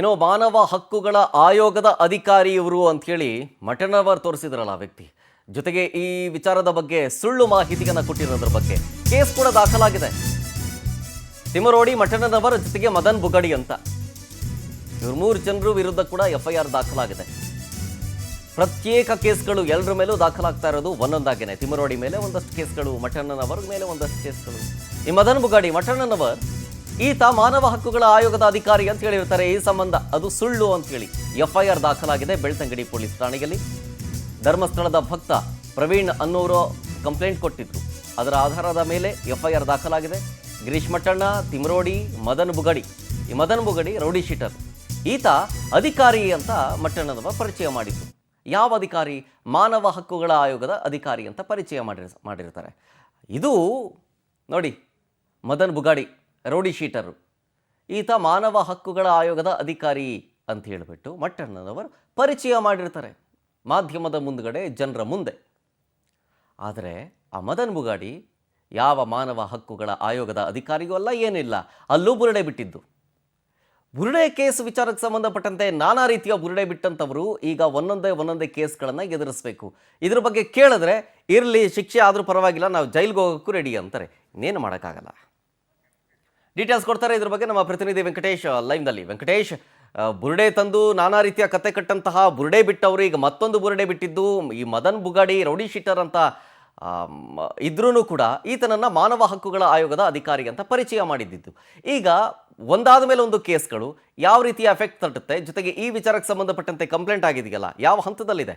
ಏನೋ ಮಾನವ ಹಕ್ಕುಗಳ ಆಯೋಗದ ಅಧಿಕಾರಿ ಇವರು ಅಂತ ಹೇಳಿ ಮಠನವರ್ ತೋರಿಸಿದ್ರಲ್ಲ ವ್ಯಕ್ತಿ. ಜೊತೆಗೆ ಈ ವಿಚಾರದ ಬಗ್ಗೆ ಸುಳ್ಳು ಮಾಹಿತಿಯನ್ನು ಕೊಟ್ಟಿರೋದ್ರ ಬಗ್ಗೆ ಕೇಸ್ ಕೂಡ ದಾಖಲಾಗಿದೆ. ತಿಮರೋಡಿ, ಮಠನವರ್ ಜೊತೆಗೆ ಮದನ್ ಬುಗಡಿ ಅಂತ ಇವರು 3 ಜನರ ವಿರುದ್ಧ ಕೂಡ FIR ದಾಖಲಾಗಿದೆ. ಪ್ರತ್ಯೇಕ ಕೇಸ್ಗಳು ಎಲ್ಲರ ಮೇಲೂ ದಾಖಲಾಗ್ತಾ ಇರೋದು ಒಂದೊಂದಾಗೇನೆ. ತಿಮರೋಡಿ ಮೇಲೆ ಒಂದಷ್ಟು ಕೇಸ್ಗಳು, ಮಠನವರ್ ಮೇಲೆ ಒಂದಷ್ಟು ಕೇಸ್ಗಳು. ಈ ಮದನ್ ಬುಗಡಿ, ಮಠನವರ್ ಈತ ಮಾನವ ಹಕ್ಕುಗಳ ಆಯೋಗದ ಅಧಿಕಾರಿ ಅಂತ ಹೇಳಿರ್ತಾರೆ. ಈ ಸಂಬಂಧ ಅದು ಸುಳ್ಳು ಅಂತ ಹೇಳಿ FIR ದಾಖಲಾಗಿದೆ ಬೆಳ್ತಂಗಡಿ ಪೊಲೀಸ್ ಠಾಣೆಯಲ್ಲಿ. ಧರ್ಮಸ್ಥಳದ ಭಕ್ತ ಪ್ರವೀಣ್ ಅನ್ನೋರು ಕಂಪ್ಲೇಂಟ್ ಕೊಟ್ಟಿದ್ರು. ಅದರ ಆಧಾರದ ಮೇಲೆ FIR ದಾಖಲಾಗಿದೆ. ಗಿರೀಶ್ ಮಠಣ್ಣ, ತಿಮರೋಡಿ, ಮದನ್ ಬುಗಡಿ. ಈ ಮದನ್ ಬುಗಡಿ ರೌಡಿ ಶೀಟರ್. ಈತ ಅಧಿಕಾರಿ ಅಂತ ಮಠಣ್ಣನವ ಪರಿಚಯ ಮಾಡಿದ್ರು. ಯಾವ ಅಧಿಕಾರಿ? ಮಾನವ ಹಕ್ಕುಗಳ ಆಯೋಗದ ಅಧಿಕಾರಿ ಅಂತ ಪರಿಚಯ ಮಾಡಿರ್ತಾರೆ. ಇದು ನೋಡಿ, ಮದನ್ ಬುಗಾಡಿ ರೌಡಿ ಶೀಟರು. ಈತ ಮಾನವ ಹಕ್ಕುಗಳ ಆಯೋಗದ ಅಧಿಕಾರಿ ಅಂತ ಹೇಳಿಬಿಟ್ಟು ಮಠಣ್ಣನವರು ಪರಿಚಯ ಮಾಡಿರ್ತಾರೆ ಮಾಧ್ಯಮದ ಮುಂದ್ಗಡೆ, ಜನರ ಮುಂದೆ. ಆದರೆ ಆ ಮದನ್ ಬುಗಾಡಿ ಯಾವ ಮಾನವ ಹಕ್ಕುಗಳ ಆಯೋಗದ ಅಧಿಕಾರಿಗೂ ಅಲ್ಲ, ಏನಿಲ್ಲ. ಅಲ್ಲೂ ಬುರುಡೆ ಬಿಟ್ಟಿದ್ದು. ಬುರುಡೆ ಕೇಸ್ ವಿಚಾರಕ್ಕೆ ಸಂಬಂಧಪಟ್ಟಂತೆ ನಾನಾ ರೀತಿಯ ಬುರುಡೆ ಬಿಟ್ಟಂಥವರು ಈಗ ಒಂದೊಂದೇ ಕೇಸ್ಗಳನ್ನು ಎದುರಿಸಬೇಕು. ಇದ್ರ ಬಗ್ಗೆ ಕೇಳಿದ್ರೆ ಇರಲಿ, ಶಿಕ್ಷೆ ಆದರೂ ಪರವಾಗಿಲ್ಲ, ನಾವು ಜೈಲ್ಗೆ ಹೋಗೋಕ್ಕೂ ರೆಡಿ ಅಂತಾರೆ. ಇನ್ನೇನು ಮಾಡೋಕ್ಕಾಗಲ್ಲ. ಡೀಟೇಲ್ಸ್ ಕೊಡ್ತಾರೆ ಇದ್ರ ಬಗ್ಗೆ ನಮ್ಮ ಪ್ರತಿನಿಧಿ ವೆಂಕಟೇಶ್ ಲೈವ್ನಲ್ಲಿ. ವೆಂಕಟೇಶ್, ಬುರುಡೆ ತಂದು ನಾನಾ ರೀತಿಯ ಕತೆ ಕಟ್ಟಂತಹ ಬುರುಡೆ ಬಿಟ್ಟವರು ಈಗ ಮತ್ತೊಂದು ಬುರುಡೆ ಬಿಟ್ಟಿದ್ದು ಈ ಮದನ್ ಬುಗಾಡಿ ರೌಡಿ ಶೀಟರ್ ಅಂತ ಇದ್ರೂ ಕೂಡ ಈತನನ್ನು ಮಾನವ ಹಕ್ಕುಗಳ ಆಯೋಗದ ಅಧಿಕಾರಿ ಅಂತ ಪರಿಚಯ ಮಾಡಿದ್ದು. ಈಗ ಒಂದಾದ ಮೇಲೆ ಒಂದು ಕೇಸ್ಗಳು ಯಾವ ರೀತಿಯ ಎಫೆಕ್ಟ್ ತಟ್ಟುತ್ತೆ, ಜೊತೆಗೆ ಈ ವಿಚಾರಕ್ಕೆ ಸಂಬಂಧಪಟ್ಟಂತೆ ಕಂಪ್ಲೇಂಟ್ ಆಗಿದೆಯಲ್ಲ, ಯಾವ ಹಂತದಲ್ಲಿದೆ?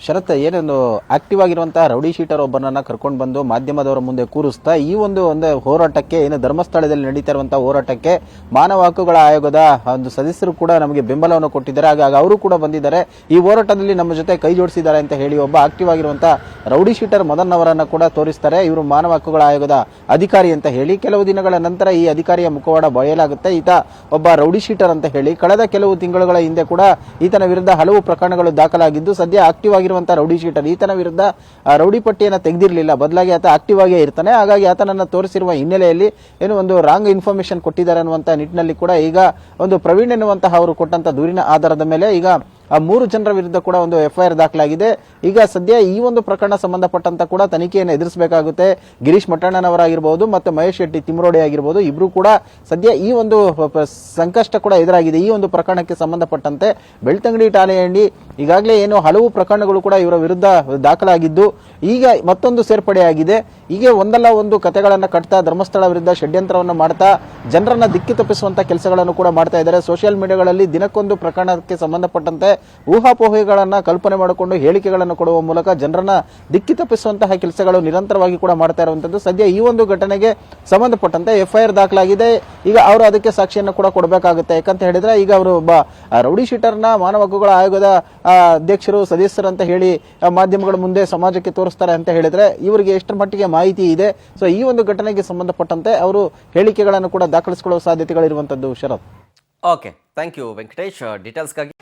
ಶರತ್, ಏನೊಂದು ಆಕ್ಟಿವ್ ಆಗಿರುವಂತಹ ರೌಡಿ ಶೀಟರ್ ಒಬ್ಬರನ್ನ ಕರ್ಕೊಂಡು ಬಂದು ಮಾಧ್ಯಮದವರ ಮುಂದೆ ಕೂರಿಸ್ತಾ ಈ ಒಂದು ಹೋರಾಟಕ್ಕೆ, ಏನು ಧರ್ಮಸ್ಥಳದಲ್ಲಿ ನಡೀತಾ ಇರುವಂತಹ ಹೋರಾಟಕ್ಕೆ ಮಾನವ ಹಕ್ಕುಗಳ ಆಯೋಗದ ಒಂದು ಸದಸ್ಯರು ಕೂಡ ನಮಗೆ ಬೆಂಬಲವನ್ನು ಕೊಟ್ಟಿದ್ದಾರೆ. ಹಾಗಾಗಿ ಅವರು ಕೂಡ ಬಂದಿದ್ದಾರೆ, ಈ ಹೋರಾಟದಲ್ಲಿ ನಮ್ಮ ಜೊತೆ ಕೈ ಜೋಡಿಸಿದ್ದಾರೆ ಅಂತ ಹೇಳಿ ಒಬ್ಬ ಆಕ್ಟಿವ್ ಆಗಿರುವಂತಹ ರೌಡಿ ಶೀಟರ್ ಮದನ್ ಅವರನ್ನ ಕೂಡ ತೋರಿಸ್ತಾರೆ. ಇವರು ಮಾನವ ಹಕ್ಕುಗಳ ಆಯೋಗದ ಅಧಿಕಾರಿ ಅಂತ ಹೇಳಿ. ಕೆಲವು ದಿನಗಳ ನಂತರ ಈ ಅಧಿಕಾರಿಯ ಮುಖವಾಡ ಬಯಲಾಗುತ್ತೆ. ಈತ ಒಬ್ಬ ರೌಡಿ ಶೀಟರ್ ಅಂತ ಹೇಳಿ. ಕಳೆದ ಕೆಲವು ತಿಂಗಳುಗಳ ಹಿಂದೆ ಕೂಡ ಈತನ ವಿರುದ್ಧ ಹಲವು ಪ್ರಕರಣಗಳು ದಾಖಲಾಗಿದ್ದು, ಸದ್ಯ ಆಕ್ಟಿವ್ ರೌಡಿ ಶೀಟರ್ ಈತನ ವಿರುದ್ಧ ರೌಡಿ ಪಟ್ಟಿಯನ್ನು ತೆಗೆದಿರಲಿಲ್ಲ, ಬದಲಾಗಿ ಆತ ಆಕ್ಟಿವ್ ಆಗೇ ಇರ್ತಾನೆ. ಹಾಗಾಗಿ ಆತನನ್ನು ತೋರಿಸಿರುವ ಹಿನ್ನೆಲೆಯಲ್ಲಿ ಏನು ಒಂದು ರಾಂಗ್ ಇನ್ಫಾರ್ಮೇಶನ್ ಕೊಟ್ಟಿದ್ದಾರೆ ಅನ್ನುವಂತ ನಿಟ್ಟಿನಲ್ಲಿ ಕೂಡ ಈಗ ಒಂದು ಪ್ರವೀಣ್ ಎನ್ನುವಂತಹ ಅವರು ಕೊಟ್ಟಂತ ದೂರಿನ ಆಧಾರದ ಮೇಲೆ ಈಗ ಆ 3 ಜನರ ವಿರುದ್ಧ ಕೂಡ ಒಂದು FIR ದಾಖಲಾಗಿದೆ. ಈಗ ಸದ್ಯ ಈ ಒಂದು ಪ್ರಕರಣ ಸಂಬಂಧಪಟ್ಟಂತ ಕೂಡ ತನಿಖೆಯನ್ನು ಎದುರಿಸಬೇಕಾಗುತ್ತೆ. ಗಿರೀಶ್ ಮಠಣ್ಣನವರಾಗಿರ್ಬೋದು ಮತ್ತು ಮಹೇಶ್ ಶೆಟ್ಟಿ ತಿಮರೋಡಿ ಆಗಿರ್ಬೋದು, ಇಬ್ರು ಕೂಡ ಸದ್ಯ ಈ ಒಂದು ಸಂಕಷ್ಟ ಕೂಡ ಎದುರಾಗಿದೆ. ಈ ಒಂದು ಪ್ರಕರಣಕ್ಕೆ ಸಂಬಂಧಪಟ್ಟಂತೆ ಬೆಳ್ತಂಗಡಿ ಠಾಣೆಯಲ್ಲಿ ಈಗಾಗಲೇ ಏನು ಹಲವು ಪ್ರಕರಣಗಳು ಕೂಡ ಇವರ ವಿರುದ್ಧ ದಾಖಲಾಗಿದ್ದು, ಈಗ ಮತ್ತೊಂದು ಸೇರ್ಪಡೆಯಾಗಿದೆ. ಹೀಗೆ ಒಂದಲ್ಲ ಒಂದು ಕಥೆಗಳನ್ನ ಕಟ್ತಾ ಧರ್ಮಸ್ಥಳ ವಿರುದ್ಧ ಷಡ್ಯಂತ್ರವನ್ನು ಮಾಡ್ತಾ ಜನರನ್ನ ದಿಕ್ಕಿ ತಪ್ಪಿಸುವಂತ ಕೆಲಸಗಳನ್ನು ಕೂಡ ಮಾಡ್ತಾ ಇದ್ದಾರೆ. ಸೋಷಿಯಲ್ ಮೀಡಿಯಾಗಳಲ್ಲಿ ದಿನಕ್ಕೊಂದು ಪ್ರಕರಣಕ್ಕೆ ಸಂಬಂಧಪಟ್ಟಂತೆ ಊಹಾಪೋಹೆಗಳನ್ನ ಕಲ್ಪನೆ ಮಾಡಿಕೊಂಡು ಹೇಳಿಕೆಗಳನ್ನು ಕೊಡುವ ಮೂಲಕ ಜನರನ್ನ ದಿಕ್ಕಿ ತಪ್ಪಿಸುವಂತಹ ಕೆಲಸಗಳು ನಿರಂತರವಾಗಿ ಕೂಡ ಮಾಡ್ತಾ ಇರುವಂತದ್ದು. ಸದ್ಯ ಈ ಒಂದು ಘಟನೆಗೆ ಸಂಬಂಧಪಟ್ಟಂತೆ FIR ದಾಖಲಾಗಿದೆ. ಈಗ ಅವರು ಅದಕ್ಕೆ ಸಾಕ್ಷಿಯನ್ನು ಕೂಡ ಕೊಡಬೇಕಾಗುತ್ತೆ. ಯಾಕಂತ ಹೇಳಿದ್ರೆ ಈಗ ಅವರು ಒಬ್ಬ ರೌಡಿ ಶೀಟರ್ನ ಮಾನವ ಹಕ್ಕುಗಳ ಆಯೋಗದ ಅಧ್ಯಕ್ಷರು, ಸದಸ್ಯರು ಅಂತ ಹೇಳಿ ಮಾಧ್ಯಮಗಳ ಮುಂದೆ ಸಮಾಜಕ್ಕೆ ತೋರಿಸ್ತಾರೆ ಅಂತ ಹೇಳಿದ್ರೆ ಇವರಿಗೆ ಎಷ್ಟರ ಮಟ್ಟಿಗೆ ಮಾಹಿತಿ ಇದೆ. ಸೊ ಈ ಒಂದು ಘಟನೆಗೆ ಸಂಬಂಧಪಟ್ಟಂತೆ ಅವರು ಹೇಳಿಕೆಗಳನ್ನು ಕೂಡ ದಾಖಲಿಸಿಕೊಳ್ಳುವ ಸಾಧ್ಯತೆಗಳಿರುವಂತದ್ದು. ಶರತ್, ಓಕೆ, ಥ್ಯಾಂಕ್ ಯು ವೆಂಕಟೇಶ್ ಡೀಟೇಲ್ಸ್ಗಾಗಿ.